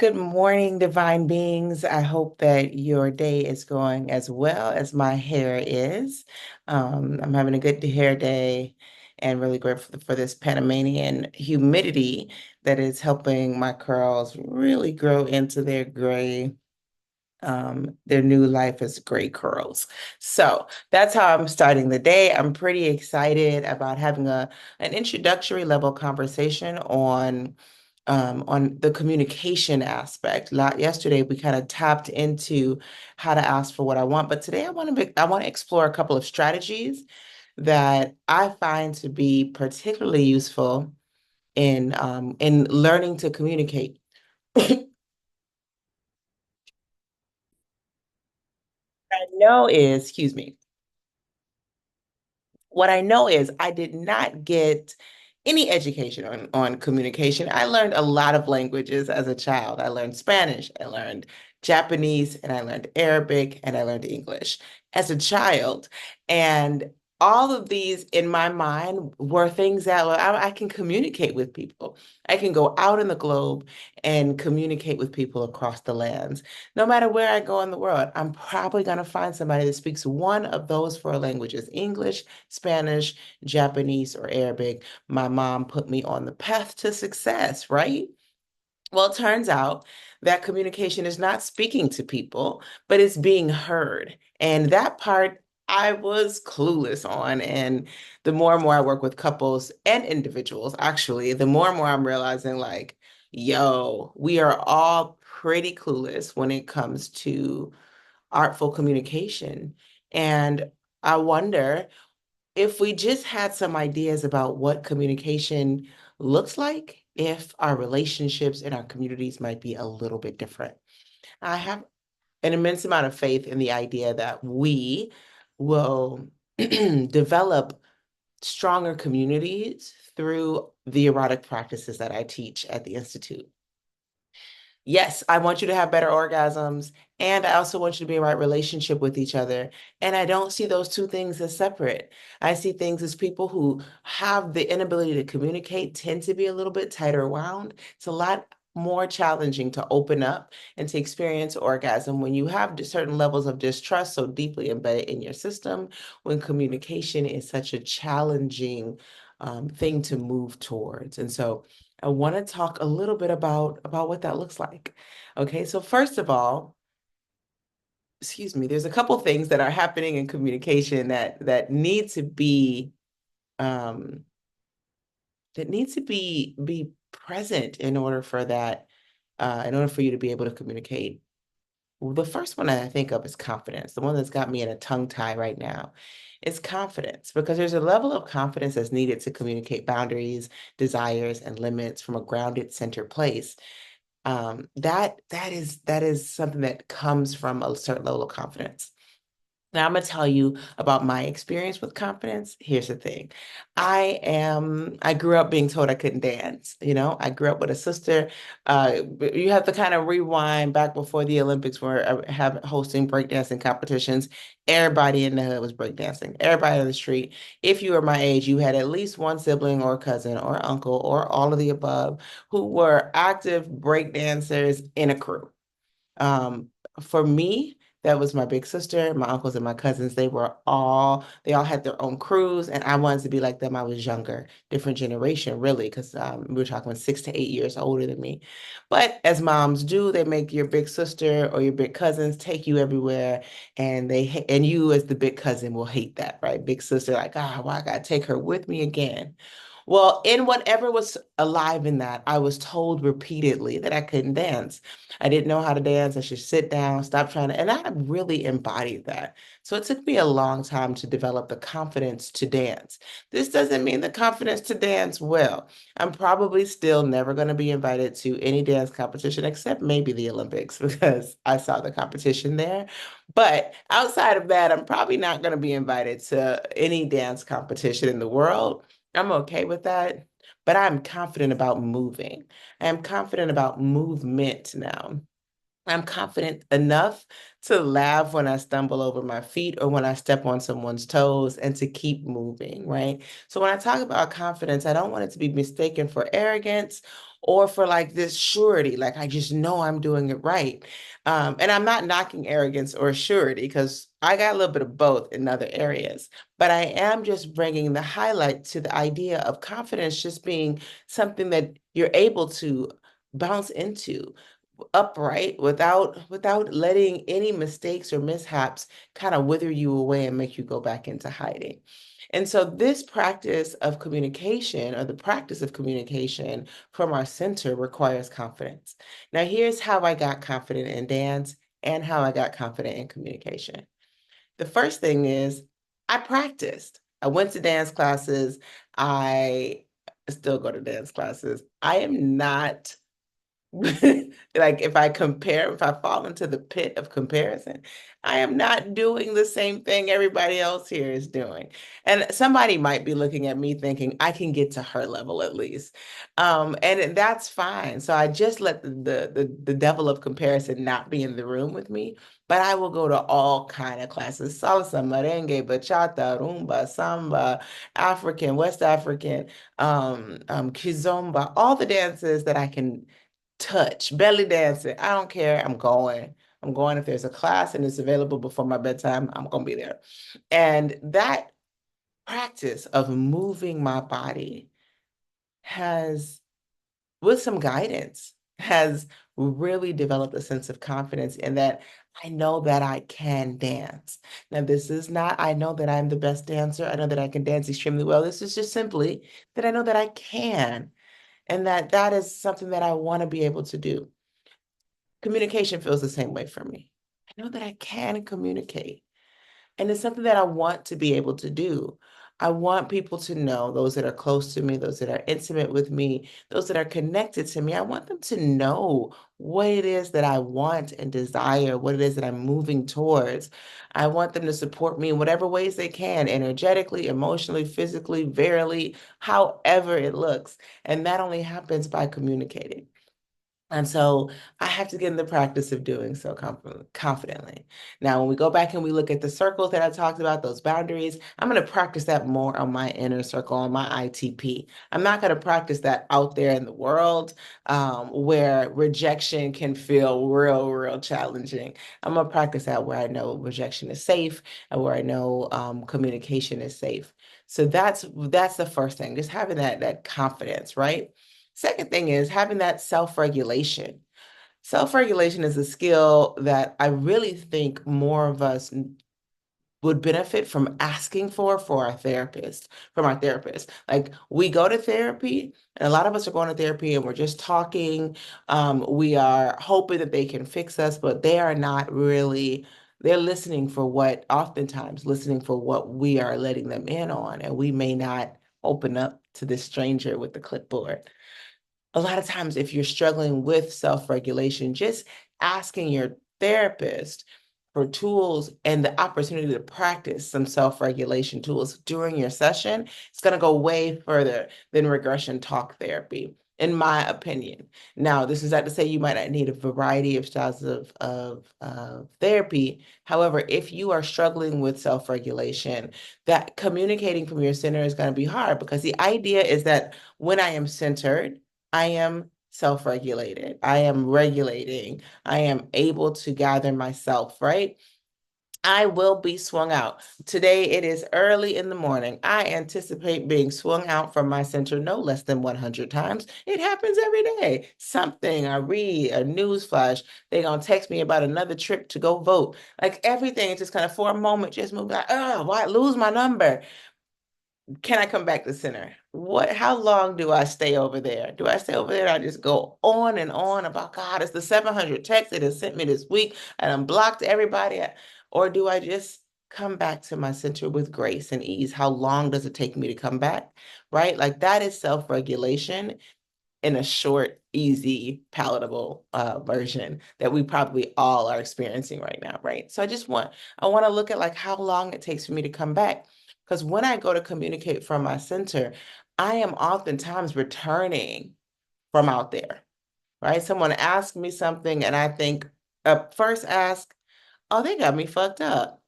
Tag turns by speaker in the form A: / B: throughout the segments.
A: Good morning, divine beings. I hope that your day is going as well as my hair is. I'm having a good hair day and really grateful for this Panamanian humidity that is helping my curls really grow into their gray, their new life as gray curls. So that's how I'm starting the day. I'm pretty excited about having an introductory level conversation on the communication aspect. Yesterday, we kind of tapped into how to ask for what I want, but today I want to explore a couple of strategies that I find to be particularly useful in learning to communicate. I know is, excuse me, what I know is I did not get any education on communication. I learned a lot of languages as a child. I learned Spanish, I learned Japanese, and I learned Arabic, and I learned English as a child. And all of these in my mind were things that I can communicate with people. I can go out in the globe and communicate with people across the lands. No matter where I go in the world, I'm probably going to find somebody that speaks one of those four languages: English, Spanish, Japanese, or Arabic. My mom put me on the path to success, right? Well, it turns out that communication is not speaking to people, but it's being heard. And that part I was clueless on. And the more and more I work with couples and individuals, actually, the more and more I'm realizing, like, yo, we are all pretty clueless when it comes to artful communication. And I wonder if we just had some ideas about what communication looks like, if our relationships and our communities might be a little bit different. I have an immense amount of faith in the idea that we will develop stronger communities through the erotic practices that I teach at the Institute. Yes, I want you to have better orgasms, and I also want you to be in right relationship with each other. And I don't see those two things as separate. I see things as people who have the inability to communicate tend to be a little bit tighter wound. It's a lot more challenging to open up and to experience orgasm when you have certain levels of distrust so deeply embedded in your system, when communication is such a challenging thing to move towards. And so I want to talk a little bit about what that looks like. Okay, so first of all, excuse me, there's a couple things that are happening in communication that need to be um be present in order for that in order for you to be able to communicate. Well, the first one I think of is confidence. The one that's got me in a tongue tie right now is confidence, because there's a level of confidence that's needed to communicate boundaries, desires, and limits from a grounded, centered place. That is something that comes from a certain level of confidence. Now I'm gonna tell you about my experience with confidence. Here's the thing. I grew up being told I couldn't dance. I grew up with a sister. You have to kind of rewind back before the Olympics were hosting breakdancing competitions. Everybody in the hood was breakdancing. Everybody on the street. If you were my age, you had at least one sibling or cousin or uncle or all of the above who were active breakdancers in a crew. Um, for me, that was my big sister, my uncles and my cousins. They all had their own crews, and I wanted to be like them. I was younger, different generation, really, because we were talking 6 to 8 years older than me. But as moms do, they make your big sister or your big cousins take you everywhere, and and you as the big cousin will hate that, right? Big sister, like, why I gotta take her with me again? Well, in whatever was alive in that, I was told repeatedly that I couldn't dance. I didn't know how to dance. I should sit down, stop trying to. And I really embodied that. So it took me a long time to develop the confidence to dance. This doesn't mean the confidence to dance well. I'm probably still never going to be invited to any dance competition except maybe the Olympics because I saw the competition there. But outside of that, I'm probably not going to be invited to any dance competition in the world. I'm okay with that, but I'm confident about moving. I am confident about movement now. I'm confident enough to laugh when I stumble over my feet or when I step on someone's toes and to keep moving, right? So when I talk about confidence, I don't want it to be mistaken for arrogance or for like this surety, like I just know I'm doing it right. And I'm not knocking arrogance or surety because I got a little bit of both in other areas, but I am just bringing the highlight to the idea of confidence just being something that you're able to bounce into upright without letting any mistakes or mishaps kind of wither you away and make you go back into hiding. And so this practice of communication or the practice of communication from our center requires confidence. Now, here's how I got confident in dance and how I got confident in communication. The first thing is I practiced. I went to dance classes. I still go to dance classes. I am not like if I fall into the pit of comparison, I am not doing the same thing everybody else here is doing. And somebody might be looking at me thinking I can get to her level at least. And that's fine. So I just let the devil of comparison not be in the room with me, but I will go to all kind of classes: salsa, merengue, bachata, rumba, samba, African, West African, kizomba, all the dances that I can touch, belly dancing. I don't care. I'm going. I'm going. If there's a class and it's available before my bedtime, I'm going to be there. And that practice of moving my body has, with some guidance, has really developed a sense of confidence in that I know that I can dance. Now, this is not, I know that I'm the best dancer. I know that I can dance extremely well. This is just simply that I know that I can, and that that is something that I want to be able to do. Communication feels the same way for me. I know that I can communicate, and it's something that I want to be able to do. I want people to know, those that are close to me, those that are intimate with me, those that are connected to me. I want them to know what it is that I want and desire, what it is that I'm moving towards. I want them to support me in whatever ways they can, energetically, emotionally, physically, verily, however it looks. And that only happens by communicating. And so I have to get in the practice of doing so confidently. Now, when we go back and we look at the circles that I talked about, those boundaries, I'm going to practice that more on my inner circle, on my ITP. I'm not going to practice that out there in the world where rejection can feel real challenging. I'm going to practice that where I know rejection is safe and where I know communication is safe. So that's the first thing, just having that confidence, right? Second thing is having that self-regulation. Self-regulation is a skill that I really think more of us would benefit from asking for from our therapist. Like we go to therapy, and a lot of us are going to therapy and we're just talking. We are hoping that they can fix us, but they are not really, they're oftentimes listening for what we are letting them in on, and we may not open up to this stranger with the clipboard. A lot of times, if you're struggling with self-regulation, just asking your therapist for tools and the opportunity to practice some self-regulation tools during your session, it's going to go way further than regression talk therapy, in my opinion. Now, this is not to say you might not need a variety of styles of therapy. However, if you are struggling with self-regulation, that communicating from your center is going to be hard, because the idea is that when I am centered, I am self-regulated. I am regulating. I am able to gather myself, right? I will be swung out. Today it is early in the morning. I anticipate being swung out from my center no less than 100 times. It happens every day. Something I read, a news flash, they're gonna text me about another trip to go vote. Like everything is just kind of for a moment, just move like, oh, why lose my number? Can I come back to center? How long do I stay over there? Do I stay over there and I just go on and on about, God, it's the 700 texts that has sent me this week and I'm blocked everybody? Or do I just come back to my center with grace and ease? How long does it take me to come back? Right? Like that is self-regulation in a short, easy, palatable version that we probably all are experiencing right now, right? So I want to look at like how long it takes for me to come back. Because when I go to communicate from my center, I am oftentimes returning from out there, right? Someone asks me something and I think, First ask, oh, they got me fucked up.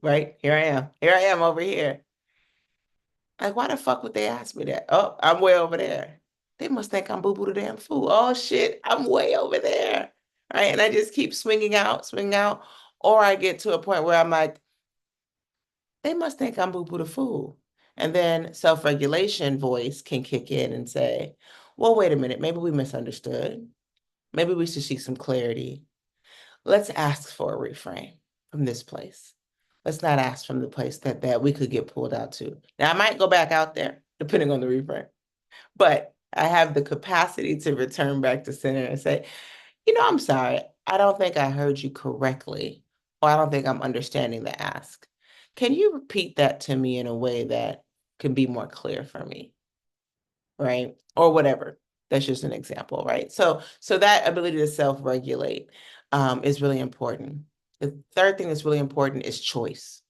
A: Right? Here I am. Here I am over here. Like, why the fuck would they ask me that? Oh, I'm way over there. They must think I'm boo-boo the damn fool. Oh shit, I'm way over there. Right? And I just keep swinging out, swinging out. Or I get to a point where I'm like, they must think I'm boo-boo the fool. And then self-regulation voice can kick in and say, well, wait a minute, maybe we misunderstood. Maybe we should seek some clarity. Let's ask for a reframe from this place. Let's not ask from the place that we could get pulled out to. Now I might go back out there, depending on the reframe, but I have the capacity to return back to center and say, I'm sorry. I don't think I heard you correctly, or I don't think I'm understanding the ask. Can you repeat that to me in a way that can be more clear for me? Right? Or whatever. That's just an example, right? So that ability to self-regulate is really important. The third thing that's really important is choice.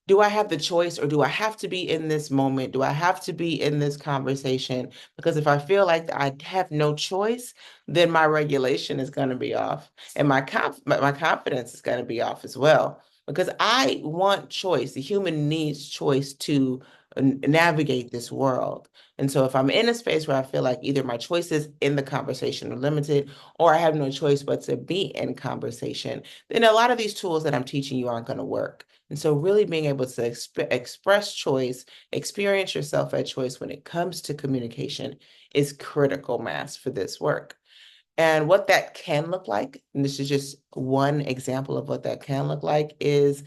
A: Do I have the choice, or do I have to be in this moment? Do I have to be in this conversation? Because if I feel like I have no choice, then my regulation is going to be off, and my confidence is going to be off as well. Because I want choice. The human needs choice to navigate this world. And so if I'm in a space where I feel like either my choices in the conversation are limited, or I have no choice but to be in conversation, then a lot of these tools that I'm teaching you aren't going to work. And so really being able to express choice, experience yourself at choice when it comes to communication is critical mass for this work. And what that can look like, and this is just one example of what that can look like, is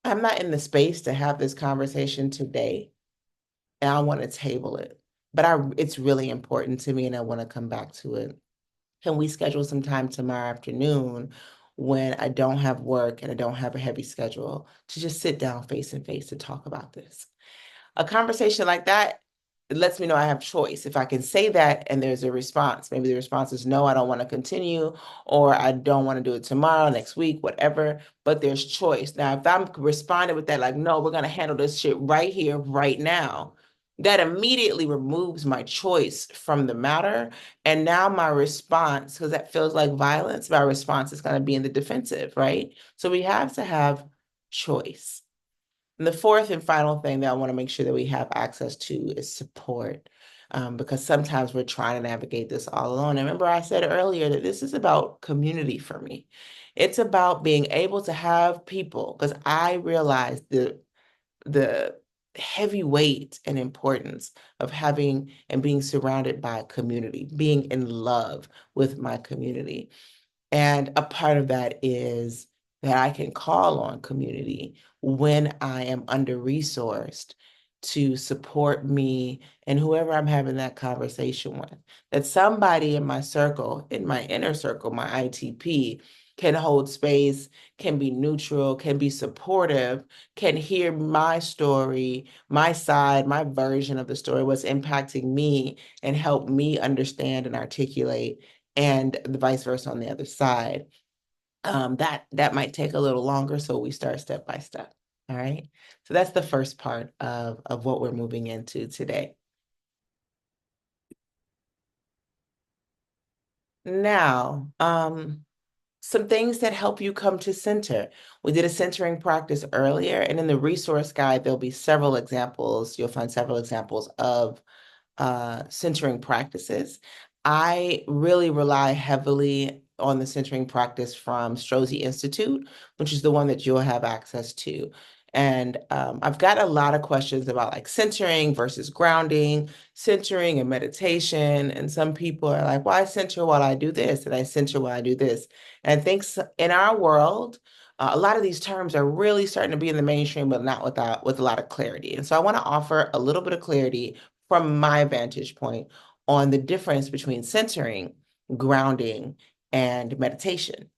A: I'm not in the space to have this conversation today, and I want to table it. But it's really important to me, and I want to come back to it. Can we schedule some time tomorrow afternoon when I don't have work and I don't have a heavy schedule to just sit down face to face to talk about this? A conversation like that, it lets me know I have choice. If I can say that and there's a response, maybe the response is no, I don't want to continue, or I don't want to do it tomorrow, next week, whatever, but there's choice. Now, if I'm responding with that, like, no, we're going to handle this shit right here, right now, that immediately removes my choice from the matter. And now my response, because that feels like violence, my response is going to be in the defensive, right? So we have to have choice. And the fourth and final thing that I want to make sure that we have access to is support. Because sometimes we're trying to navigate this all alone. And remember, I said earlier that this is about community for me. It's about being able to have people, because I realize the heavy weight and importance of having and being surrounded by community, being in love with my community. And a part of that is that I can call on community when I am under-resourced to support me and whoever I'm having that conversation with. That somebody in my circle, in my inner circle, my ITP, can hold space, can be neutral, can be supportive, can hear my story, my side, my version of the story, what's impacting me, and help me understand and articulate, and the vice versa on the other side. That might take a little longer, so we start step by step. All right. So that's the first part of what we're moving into today. Now, some things that help you come to center. We did a centering practice earlier, and in the resource guide, there'll be several examples. You'll find several examples of centering practices. I really rely heavily on the centering practice from Strozzi Institute, which is the one that you'll have access to. And I've got a lot of questions about like centering versus grounding, centering and meditation. And some people are like, well, I center while I do this, and I center while I do this. And I think in our world, a lot of these terms are really starting to be in the mainstream, but not with a lot of clarity. And so I want to offer a little bit of clarity from my vantage point on the difference between centering, grounding, and meditation.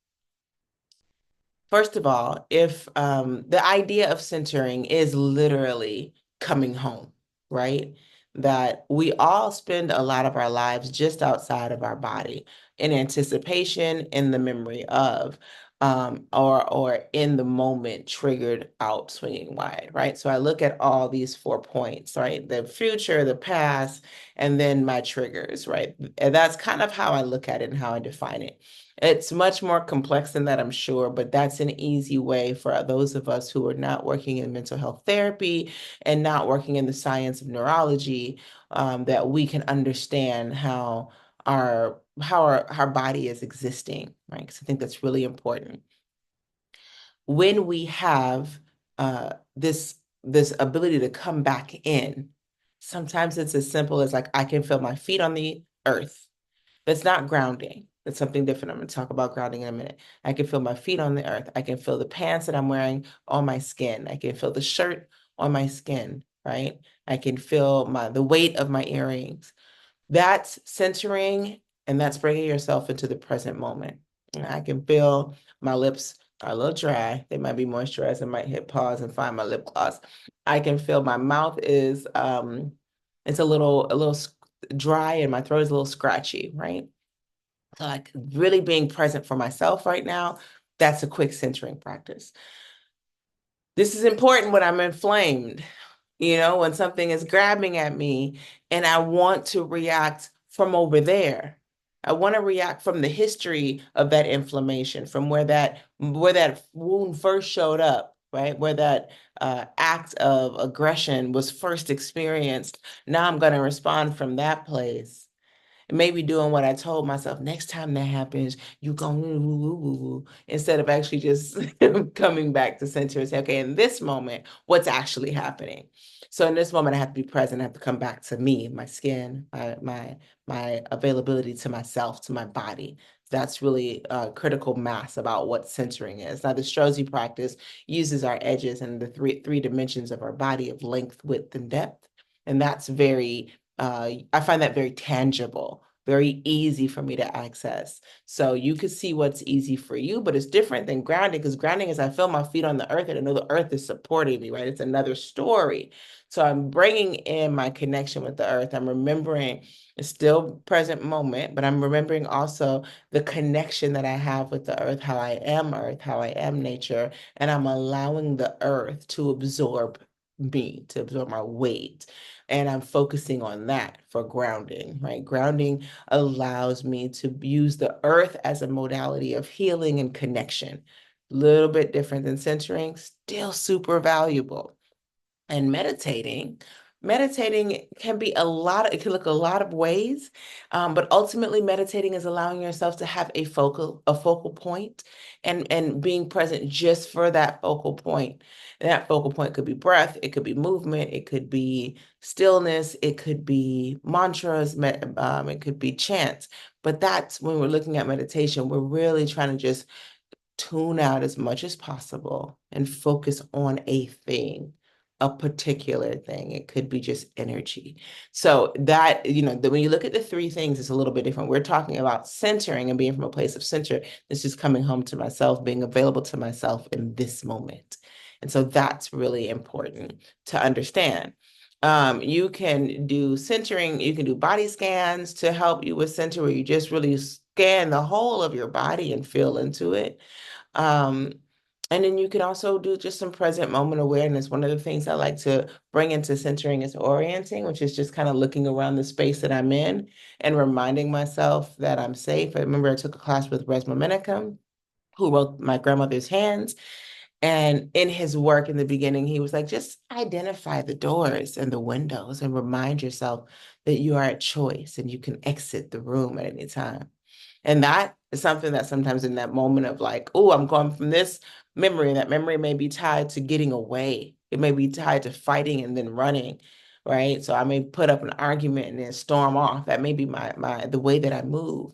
A: First of all, if the idea of centering is literally coming home, right? That we all spend a lot of our lives just outside of our body in anticipation, in the memory of. or in the moment triggered out swinging wide, right? So I look at all these 4 points, right? The future, the past, and then my triggers, right? And that's kind of how I look at it and how I define it. It's much more complex than that, I'm sure, but that's an easy way for those of us who are not working in mental health therapy and not working in the science of neurology, that we can understand how our body is existing, right? Because I think that's really important. When we have this ability to come back in, sometimes it's as simple as like I can feel my feet on the earth. That's not grounding. That's something different. I'm going to talk about grounding in a minute. I can feel my feet on the earth. I can feel the pants that I'm wearing on my skin. I can feel the shirt on my skin, right? I can feel the weight of my earrings. That's centering, and that's bringing yourself into the present moment. And I can feel my lips are a little dry. They might be moisturized. I might hit pause and find my lip gloss. I can feel my mouth is it's a little dry and my throat is a little scratchy, right? So like really being present for myself right now, that's a quick centering practice. This is important when I'm inflamed, when something is grabbing at me and I want to react from over there. I want to react from the history of that inflammation, from where that wound first showed up, right? Where that act of aggression was first experienced. Now I'm going to respond from that place. Maybe doing what I told myself, next time that happens, you go woo, woo, woo, woo, woo, instead of actually just coming back to center and say, okay, in this moment, what's actually happening? So in this moment, I have to be present. I have to come back to me, my skin, my availability to myself, to my body. That's really a critical mass about what centering is. Now, the Strozzi practice uses our edges and the three dimensions of our body of length, width, and depth. And that's I find that very tangible, very easy for me to access. So you could see what's easy for you, but it's different than grounding, because grounding is I feel my feet on the earth and I know the earth is supporting me, right? It's another story. So I'm bringing in my connection with the earth. I'm remembering it's still present moment, but I'm remembering also the connection that I have with the earth, how I am nature, and I'm allowing the earth to absorb me, to absorb my weight. And I'm focusing on that for grounding, right? Grounding allows me to use the earth as a modality of healing and connection. A little bit different than centering, still super valuable. And meditating can be it can look a lot of ways, but ultimately meditating is allowing yourself to have a focal point and being present just for that focal point. And that focal point could be breath, it could be movement, it could be stillness, it could be mantras, it could be chants. But that's when we're looking at meditation, we're really trying to just tune out as much as possible and focus on a thing, a particular thing. It could be just energy. So that, when you look at the three things, it's a little bit different. We're talking about centering and being from a place of center. It's just coming home to myself, being available to myself in this moment. And so that's really important to understand. You can do centering, you can do body scans to help you with center, where you just really scan the whole of your body and feel into it. Um, and then you can also do just some present moment awareness. One of the things I like to bring into centering is orienting, which is just kind of looking around the space that I'm in and reminding myself that I'm safe. I remember I took a class with Resmaa Menakem, who wrote My Grandmother's Hands. And in his work in the beginning, he was like, just identify the doors and the windows and remind yourself that you are at choice and you can exit the room at any time. And that is something that sometimes in that moment of like, oh, I'm going from this memory, and that memory may be tied to getting away. It may be tied to fighting and then running, right? So I may put up an argument and then storm off. That may be the way that I move.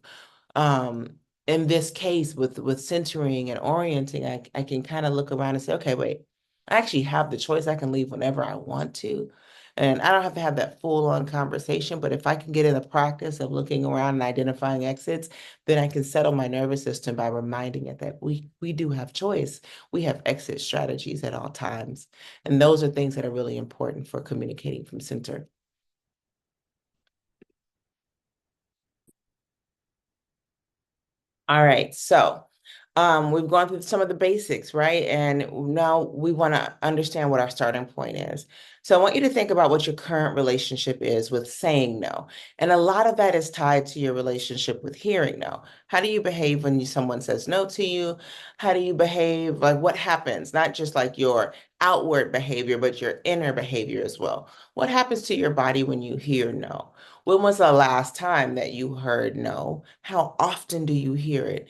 A: In this case, with centering and orienting, I can kind of look around and say, okay, wait, I actually have the choice. I can leave whenever I want to. And I don't have to have that full-on conversation, but if I can get in the practice of looking around and identifying exits, then I can settle my nervous system by reminding it that we do have choice. We have exit strategies at all times. And those are things that are really important for communicating from center. All right, so We've gone through some of the basics, right? And now we want to understand what our starting point is. So I want you to think about what your current relationship is with saying no. And a lot of that is tied to your relationship with hearing no. How do you behave when someone says no to you? How do you behave? Like what happens? Not just like your outward behavior, but your inner behavior as well. What happens to your body when you hear no? When was the last time that you heard no? How often do you hear it?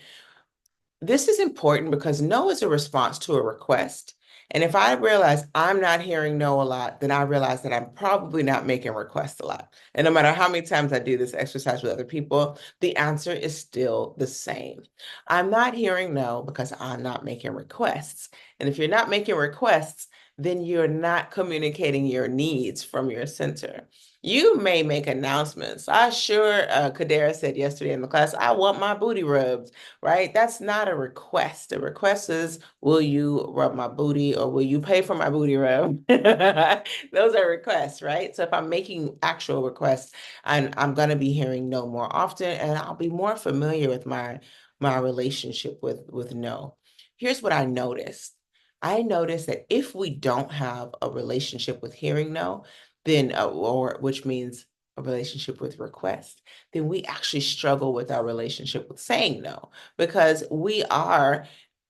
A: This is important because no is a response to a request. And if I realize I'm not hearing no a lot, then I realize that I'm probably not making requests a lot. And no matter how many times I do this exercise with other people, the answer is still the same. I'm not hearing no because I'm not making requests. And if you're not making requests, then you're not communicating your needs from your center. You may make announcements. I sure, Kadera said yesterday in the class, I want my booty rubbed, right? That's not a request. A request is, will you rub my booty or will you pay for my booty rub? Those are requests, right? So if I'm making actual requests, I'm going to be hearing no more often, and I'll be more familiar with my relationship with no. Here's what I noticed. I noticed that if we don't have a relationship with hearing no, then or which means a relationship with request, then we actually struggle with our relationship with saying no because we are,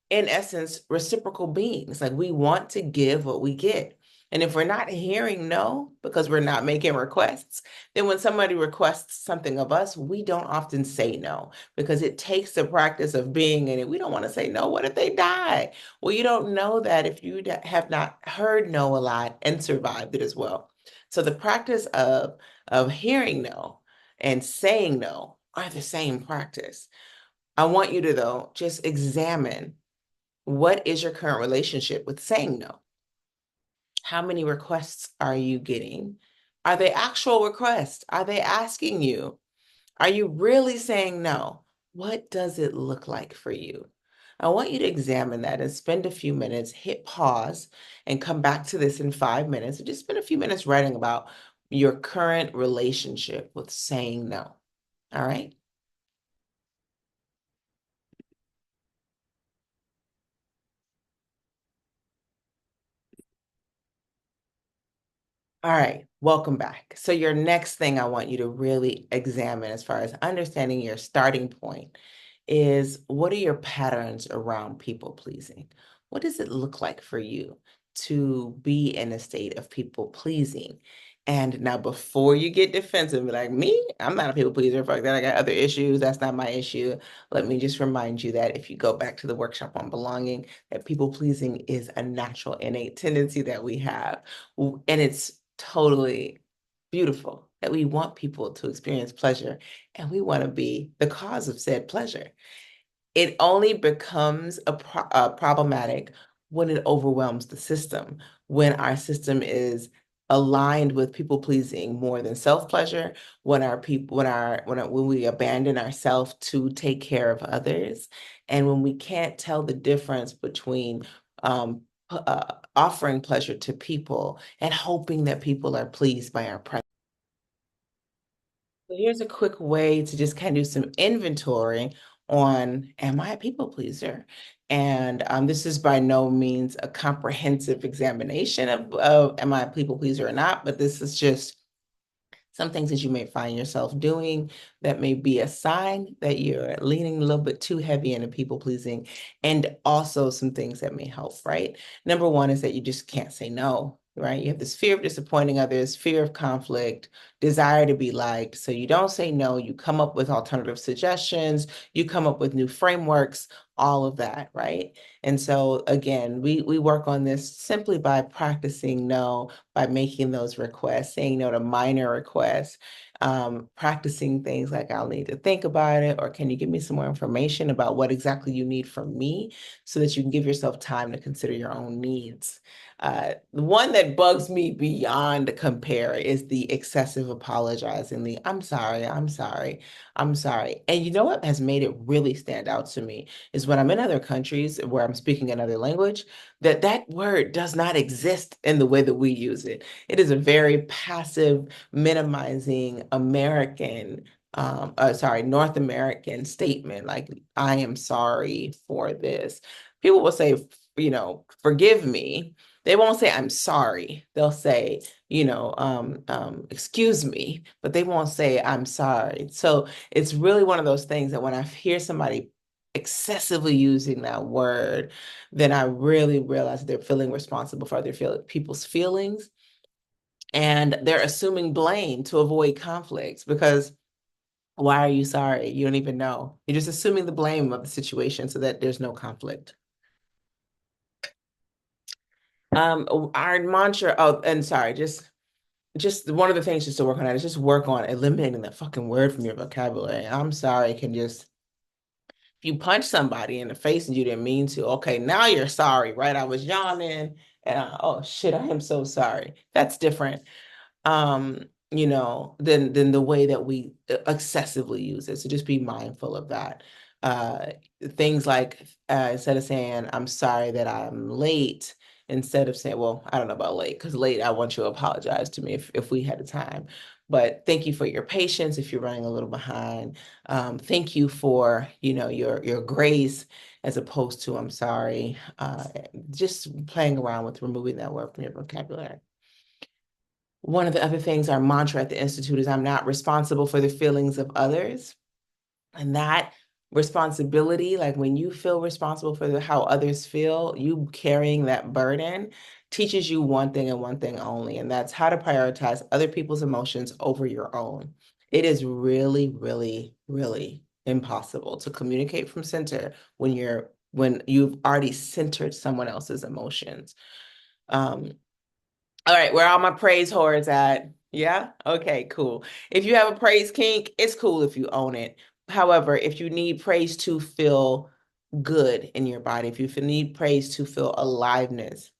A: in essence, reciprocal beings. Like we want to give what we get. And if we're not hearing no because we're not making requests, then when somebody requests something of us, we don't often say no because it takes the practice of being in it. We don't want to say no. What if they die? Well, you don't know that if you have not heard no a lot and survived it as well. So the practice of hearing no and saying no are the same practice. I want you to, though, just examine what is your current relationship with saying no? How many requests are you getting? Are they actual requests? Are they asking you? Are you really saying no? What does it look like for you? I want you to examine that and spend a few minutes, hit pause, and come back to this in 5 minutes. And just spend a few minutes writing about your current relationship with saying no. All right? All right, welcome back. So your next thing I want you to really examine as far as understanding your starting point is what are your patterns around people pleasing? What does it look like for you to be in a state of people pleasing? And now before you get defensive, be like, me, I'm not a people pleaser. Fuck that. I got other issues. That's not my issue. Let me just remind you that if you go back to the workshop on belonging, that people pleasing is a natural innate tendency that we have. And it's totally beautiful that we want people to experience pleasure and we want to be the cause of said pleasure. It only becomes problematic when it overwhelms the system, when our system is aligned with people pleasing more than self pleasure, when our people, when we abandon ourselves to take care of others, and when we can't tell the difference between offering pleasure to people and hoping that people are pleased by our presence. So here's a quick way to just kind of do some inventory on, am I a people pleaser? And this is by no means a comprehensive examination of am I a people pleaser or not, but this is just some things that you may find yourself doing that may be a sign that you're leaning a little bit too heavy into people pleasing, and also some things that may help, right? Number one is that you just can't say no, right? You have this fear of disappointing others, fear of conflict, desire to be liked. So you don't say no, you come up with alternative suggestions, you come up with new frameworks, all of that, right? And so again, we work on this simply by practicing no, by making those requests, saying no to minor requests, practicing things like I'll need to think about it, or can you give me some more information about what exactly you need from me so that you can give yourself time to consider your own needs. The one that bugs me beyond compare is the excessive apologizing, the I'm sorry, I'm sorry, I'm sorry. And you know what has made it really stand out to me is when I'm in other countries where I'm speaking another language, that word does not exist in the way that we use it. It is a very passive, minimizing American North American statement, like, I am sorry for this. People will say, forgive me. They won't say, I'm sorry. They'll say, excuse me, but they won't say, I'm sorry. So it's really one of those things that when I hear somebody excessively using that word, then I really realize they're feeling responsible for other people's feelings. And they're assuming blame to avoid conflicts because why are you sorry? You don't even know. You're just assuming the blame of the situation so that there's no conflict. Our mantra, oh, and sorry, just one of the things just to work on that is just work on eliminating that fucking word from your vocabulary. I'm sorry can just, if you punch somebody in the face and you didn't mean to, okay, now you're sorry, right? I was yawning and oh shit, I am so sorry. That's different. Than the way that we excessively use it. So just be mindful of that. Uh, Things like instead of saying, I'm sorry that I'm late, instead of saying, well, I don't know about late, because late, I want you to apologize to me if we had the time. But thank you for your patience if you're running a little behind. Thank you for, your grace as opposed to I'm sorry. Just playing around with removing that word from your vocabulary. One of the other things, our mantra at the Institute is I'm not responsible for the feelings of others. And that responsibility, like when you feel responsible for how others feel, you carrying that burden teaches you one thing and one thing only, and that's how to prioritize other people's emotions over your own. It is really, really, really impossible to communicate from center when you've already centered someone else's emotions. Um, all right, where all my praise hordes at? Yeah? Okay, cool. If you have a praise kink, it's cool if you own it. However, if you need praise to feel good in your body, if you need praise to feel aliveness,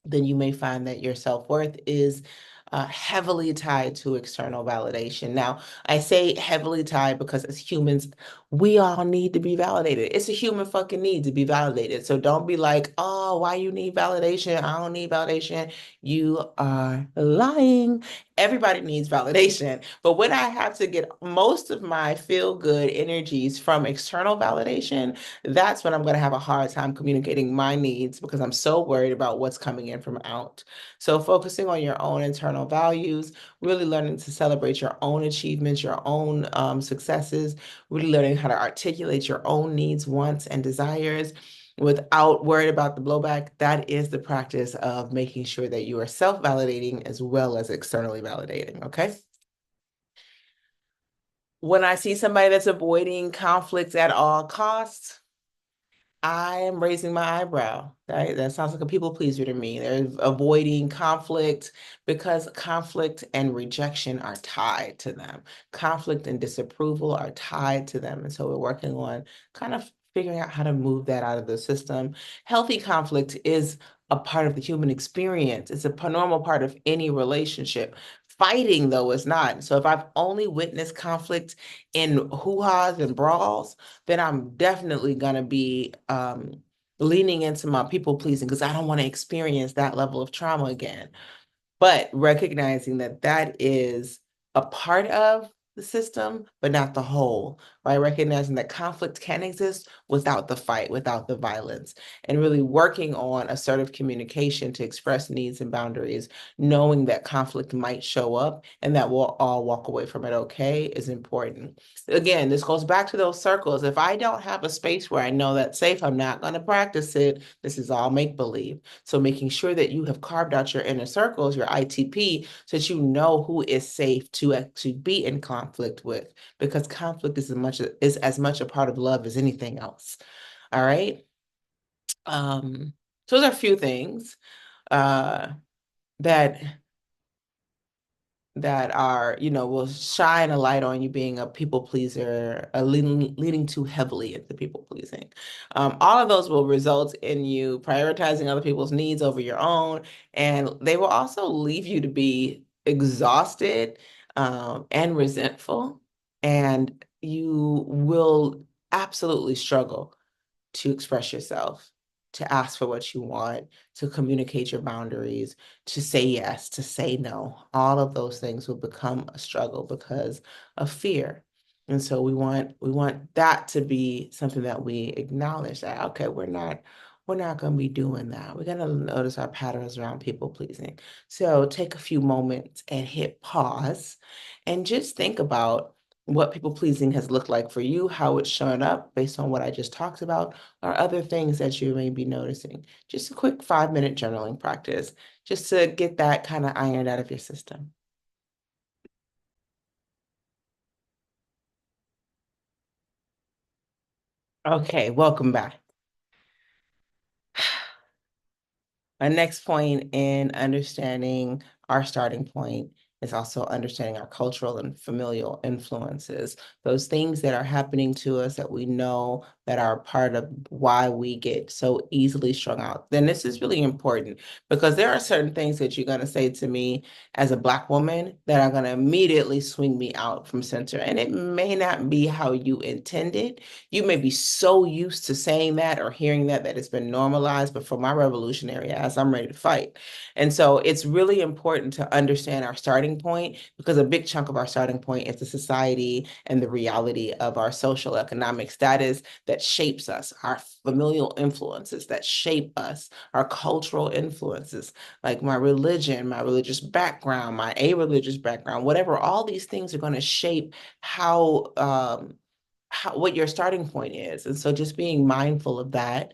A: then you may find that your self-worth is heavily tied to external validation. Now, I say heavily tied because as humans, we all need to be validated. It's a human fucking need to be validated. So don't be like, oh, why you need validation? I don't need validation. You are lying. Everybody needs validation. But when I have to get most of my feel-good energies from external validation, that's when I'm going to have a hard time communicating my needs because I'm so worried about what's coming in from out. So focusing on your own internal values, really learning to celebrate your own achievements, your own successes, really learning how to articulate your own needs, wants, and desires without worried about the blowback. That is the practice of making sure that you are self-validating as well as externally validating, okay? When I see somebody that's avoiding conflicts at all costs, I am raising my eyebrow. That sounds like a people pleaser to me. They're avoiding conflict because conflict and rejection are tied to them. Conflict and disapproval are tied to them. And so we're working on kind of figuring out how to move that out of the system. Healthy conflict is a part of the human experience. It's a normal part of any relationship. Fighting, though, is not. So if I've only witnessed conflict in hoo-has and brawls, then I'm definitely going to be leaning into my people pleasing because I don't want to experience that level of trauma again. But recognizing that that is a part of the system, but not the whole, right? Recognizing that conflict can exist without the fight, without the violence, and really working on assertive communication to express needs and boundaries, knowing that conflict might show up and that we'll all walk away from it okay is important. Again, this goes back to those circles. If I don't have a space where I know that's safe, I'm not going to practice it. This is all make believe. So making sure that you have carved out your inner circles, your ITP, so that you know who is safe to actually be in conflict with, because conflict is as much a part of love as anything else. All right. So those are a few things that are, will shine a light on you being a people pleaser, leading too heavily into people pleasing. All of those will result in you prioritizing other people's needs over your own, and they will also leave you to be exhausted and resentful, and you will absolutely struggle to express yourself, to ask for what you want, to communicate your boundaries, to say yes, to say no. All of those things will become a struggle because of fear. And so we want that to be something that we acknowledge that, okay, we're not going to be doing that. We're going to notice our patterns around people pleasing. So take a few moments and hit pause and just think about what people pleasing has looked like for you, how it's showing up based on what I just talked about, or other things that you may be noticing. Just a quick 5-minute journaling practice, just to get that kind of ironed out of your system. Okay, welcome back. My next point in understanding our starting point is also understanding our cultural and familial influences, those things that are happening to us that we know that are part of why we get so easily strung out. Then this is really important because there are certain things that you're going to say to me as a Black woman that are going to immediately swing me out from center. And it may not be how you intended. You may be so used to saying that or hearing that that it's been normalized, but for my revolutionary ass, I'm ready to fight. And so it's really important to understand our starting point because a big chunk of our starting point is the society and the reality of our social economic status that shapes us, our familial influences that shape us, our cultural influences, like my religion, my religious background, my a-religious background, whatever, all these things are going to shape how what your starting point is. And so just being mindful of that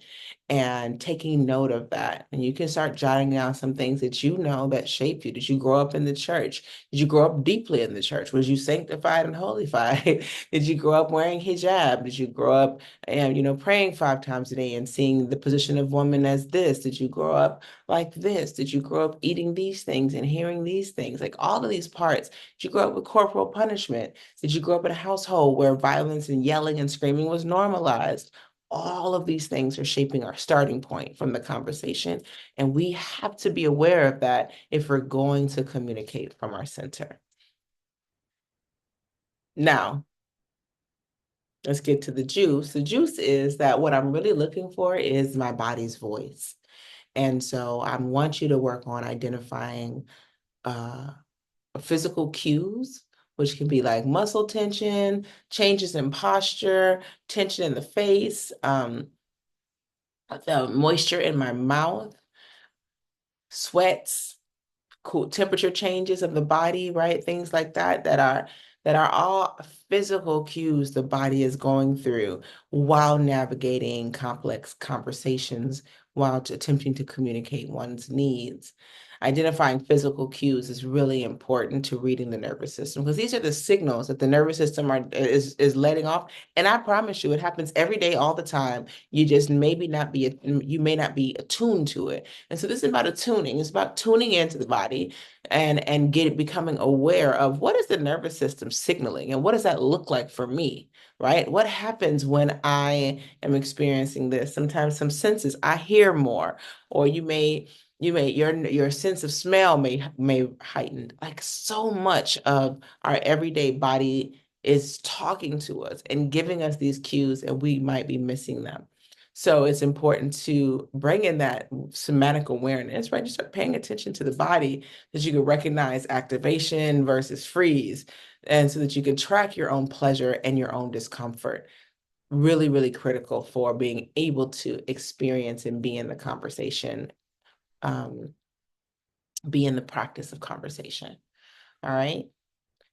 A: and taking note of that. And you can start jotting down some things that you know that shape you. Did you grow up in the church? Did you grow up deeply in the church? Was you sanctified and holified? Did you grow up wearing hijab? Did you grow up and praying 5 times a day and seeing the position of woman as this? Did you grow up like this? Did you grow up eating these things and hearing these things? Like all of these parts. Did you grow up with corporal punishment? Did you grow up in a household where violence and yelling and screaming was normalized? All of these things are shaping our starting point from the conversation. And we have to be aware of that if we're going to communicate from our center. Now, let's get to the juice. The juice is that what I'm really looking for is my body's voice. And so I want you to work on identifying uh, physical cues, which can be like muscle tension, changes in posture, tension in the face, the moisture in my mouth, sweats, cool temperature changes of the body, right? Things like that that are all physical cues the body is going through while navigating complex conversations, while attempting to communicate one's needs. Identifying physical cues is really important to reading the nervous system because these are the signals that the nervous system is letting off. And I promise you, it happens every day, all the time. You may not be attuned to it. And so this is about attuning. It's about tuning into the body and becoming aware of what is the nervous system signaling and what does that look like for me, right? What happens when I am experiencing this? Sometimes some senses I hear more, or your sense of smell may heighten. Like so much of our everyday body is talking to us and giving us these cues, and we might be missing them. So it's important to bring in that somatic awareness, right? Just start paying attention to the body that you can recognize activation versus freeze, and so that you can track your own pleasure and your own discomfort. Really, really critical for being able to experience and be in the conversation, um, be in the practice of conversation. All right.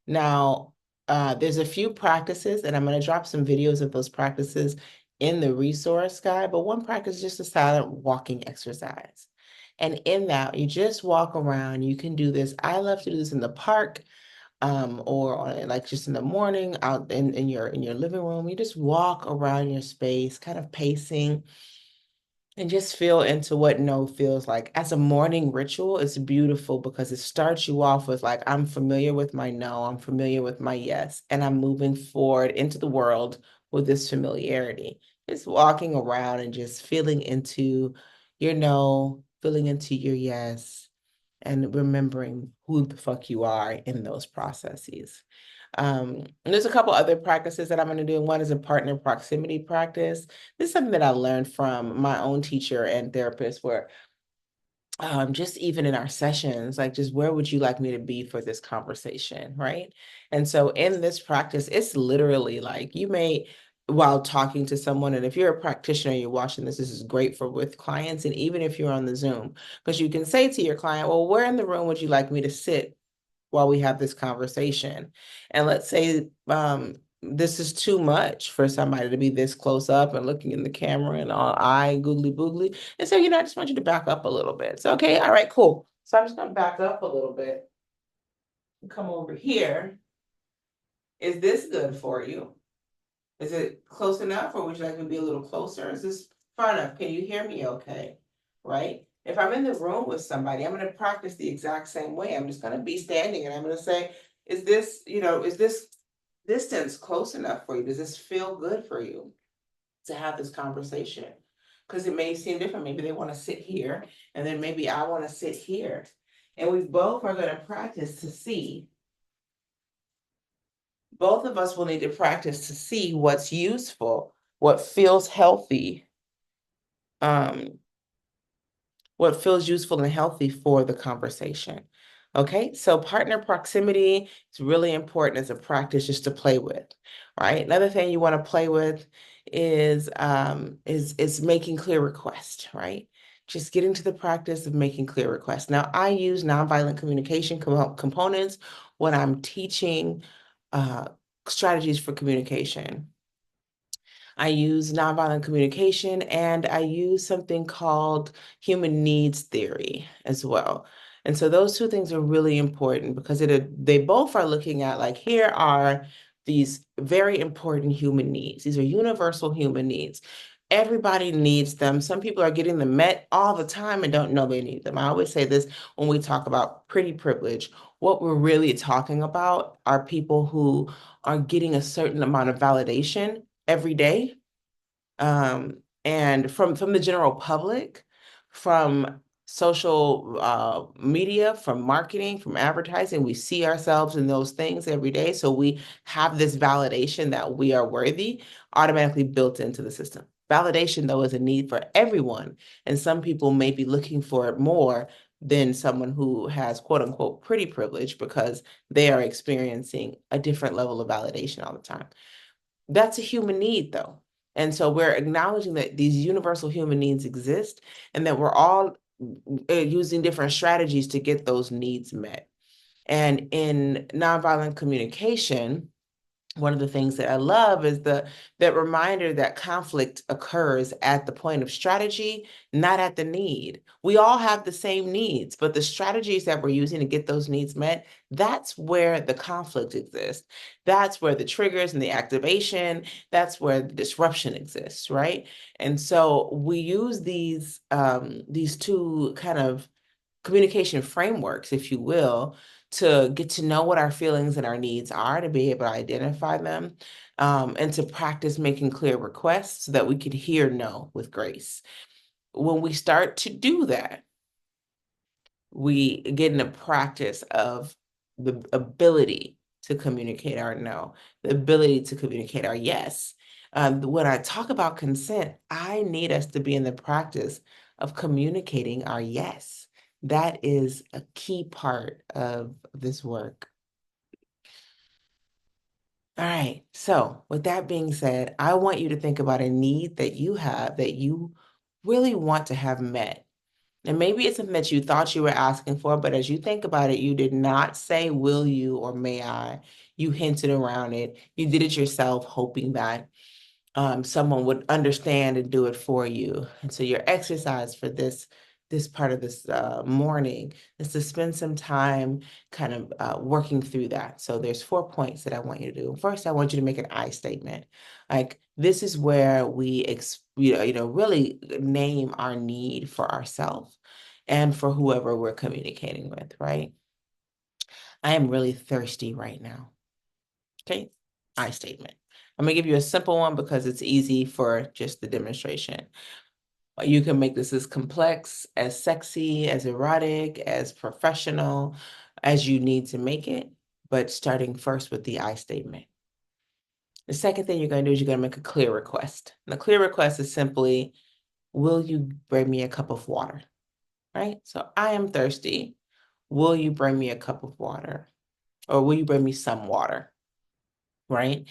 A: Now, there's a few practices, and I'm going to drop some videos of those practices in the resource guide, but one practice is just a silent walking exercise. And in that, you just walk around. You can do this. I love to do this in the park, or like just in the morning out in your living room. You just walk around your space, kind of pacing and just feel into what no feels like. As a morning ritual, it's beautiful because it starts you off with like, I'm familiar with my no, I'm familiar with my yes, and I'm moving forward into the world with this familiarity. Just walking around and just feeling into your no, feeling into your yes, and remembering who the fuck you are in those processes. And there's a couple other practices that I'm going to do. One is a partner proximity practice. This is something that I learned from my own teacher and therapist, where just even in our sessions, like just where would you like me to be for this conversation, right? And so in this practice, it's literally like you may, while talking to someone, and if you're a practitioner, you're watching this, this is great for with clients, and even if you're on the Zoom, because you can say to your client, well, where in the room would you like me to sit while we have this conversation? And let's say this is too much for somebody to be this close up and looking in the camera and all eye googly boogly. And so, I just want you to back up a little bit. So, okay, all right, cool. So I'm just gonna back up a little bit and come over here. Is this good for you? Is it close enough, or would you like me to be a little closer? Is this far enough? Can you hear me okay? Right? If I'm in the room with somebody, I'm going to practice the exact same way. I'm just going to be standing and I'm going to say, is this distance close enough for you? Does this feel good for you to have this conversation? Because it may seem different. Maybe they want to sit here, and then maybe I want to sit here. And we both are going to practice to see. Both of us will need to practice to see what's useful, what feels healthy, um, what feels useful and healthy for the conversation. Okay, so partner proximity is really important as a practice just to play with, right? Another thing you want to play with is making clear requests, right? Just getting to the practice of making clear requests. Now, I use nonviolent communication components when I'm teaching uh, strategies for communication. I use nonviolent communication, and I use something called human needs theory as well. And so those two things are really important because they both are looking at, like, here are these very important human needs. These are universal human needs. Everybody needs them. Some people are getting them met all the time and don't know they need them. I always say this when we talk about pretty privilege. What we're really talking about are people who are getting a certain amount of validation every day, and from the general public, from social media, from marketing, from advertising. We see ourselves in those things every day, so we have this validation that we are worthy automatically built into the system. Validation, though, is a need for everyone, and some people may be looking for it more than someone who has quote unquote pretty privilege because they are experiencing a different level of validation all the time. That's a human need, though. And so we're acknowledging that these universal human needs exist and that we're all using different strategies to get those needs met. And in nonviolent communication, one of the things that I love is that reminder that conflict occurs at the point of strategy, not at the need. We all have the same needs, but the strategies that we're using to get those needs met, that's where the conflict exists. That's where the triggers and the activation, that's where the disruption exists, right? And so we use these two kind of communication frameworks, if you will, to get to know what our feelings and our needs are, to be able to identify them, and to practice making clear requests so that we can hear no with grace. When we start to do that, we get in a practice of the ability to communicate our no, the ability to communicate our yes. When I talk about consent, I need us to be in the practice of communicating our yes. That is a key part of this work. All right. So, with that being said, I want you to think about a need that you have that you really want to have met. And maybe it's something that you thought you were asking for, but as you think about it, you did not say, will you or may I? You hinted around it. You did it yourself, hoping that someone would understand and do it for you. And so your exercise for this part of this morning is to spend some time kind of working through that. So there's 4 points that I want you to do. First, I want you to make an I statement. Like, this is where we really name our need for ourselves and for whoever we're communicating with, right? I am really thirsty right now. Okay, I statement. I'm gonna give you a simple one because it's easy for just the demonstration. You can make this as complex, as sexy, as erotic, as professional as you need to make it, but starting first with the I statement. The second thing you're going to do is you're going to make a clear request. And the clear request is simply, will you bring me a cup of water? right? So I am thirsty. Will you bring me a cup of water? Or will you bring me some water? Right?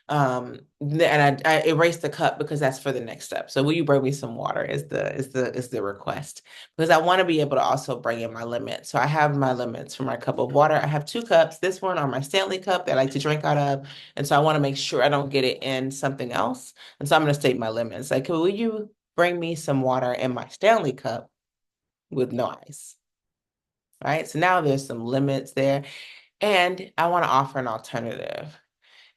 A: And I erased the cup because that's for the next step. So will you bring me some water is the request, because I want to be able to also bring in my limits. So I have my limits for my cup of water. I have 2 cups. This one on my Stanley cup that I like to drink out of. And so I want to make sure I don't get it in something else. And so I'm going to state my limits. Like, will you bring me some water in my Stanley cup with no ice? Right. So now there's some limits there. And I want to offer an alternative.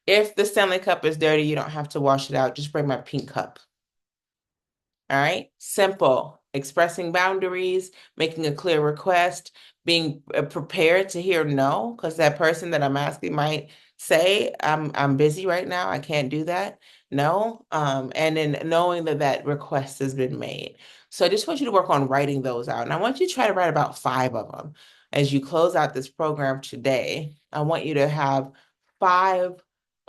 A: If the Stanley cup is dirty, you don't have to wash it out. Just bring my pink cup. All right. Simple. Expressing boundaries, making a clear request, being prepared to hear no, because that person that I'm asking might say, I'm busy right now. I can't do that. No. And then knowing that that request has been made. So I just want you to work on writing those out. And I want you to try to write about 5 of them. As you close out this program today, I want you to have 5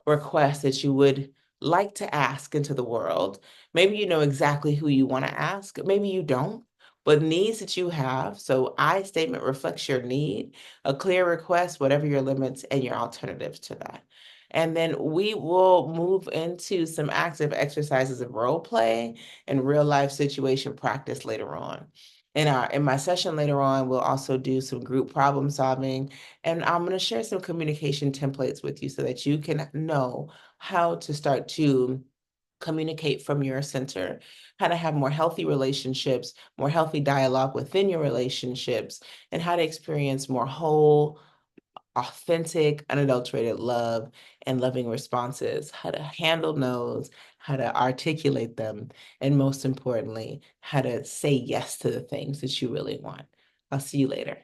A: requests that you would like to ask into the world. Maybe you know exactly who you want to ask, maybe you don't, but needs that you have. So I statement reflects your need, a clear request, whatever your limits and your alternatives to that. And then we will move into some active exercises of role play and real life situation practice later on. In my session later on, we'll also do some group problem solving, and I'm going to share some communication templates with you so that you can know how to start to communicate from your center, how to have more healthy relationships, more healthy dialogue within your relationships, and how to experience more whole, authentic, unadulterated love and loving responses, how to handle no's, how to articulate them, and most importantly, how to say yes to the things that you really want. I'll see you later.